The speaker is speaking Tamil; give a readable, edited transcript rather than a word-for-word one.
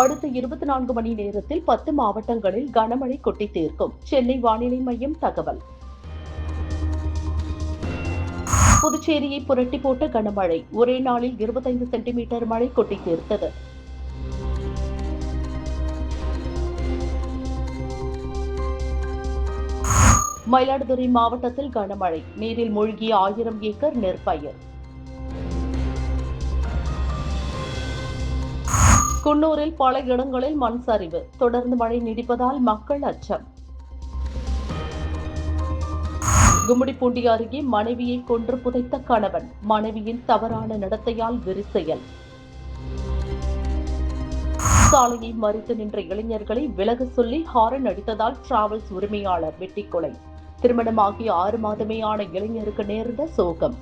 அடுத்த 24 மணி நேரத்தில் 10 மாவட்டங்களில் கனமழை கொட்டி தீர்க்கும். சென்னை வானிலை மையம் தகவல். புதுச்சேரியை புரட்டி போட்ட கனமழை. ஒரே நாளில் 25 சென்டிமீட்டர் மழை கொட்டி தீர்த்தது. மயிலாடுதுறை மாவட்டத்தில் கனமழை. நீரில் மூழ்கிய 1000 ஏக்கர் நெற்பயிர். குன்னூரில் பல இடங்களில் மண் சரிவு. தொடர்ந்து மழை நீடிப்பதால் மக்கள் அச்சம். கும்மிடிப்பூண்டி அருகே மனைவியை கொன்று புதைத்த கணவன். மனைவியின் தவறான நடத்தையால் விரிசெயல். சாலையை மறித்து நின்ற இளைஞர்களை விலக சொல்லி ஹாரன் அடித்ததால் டிராவல்ஸ் உரிமையாளர் வெட்டிக்கொலை. திருமணமாகி 6 மாதமே ஆன இளைஞருக்கு நேர்ந்த சோகம்.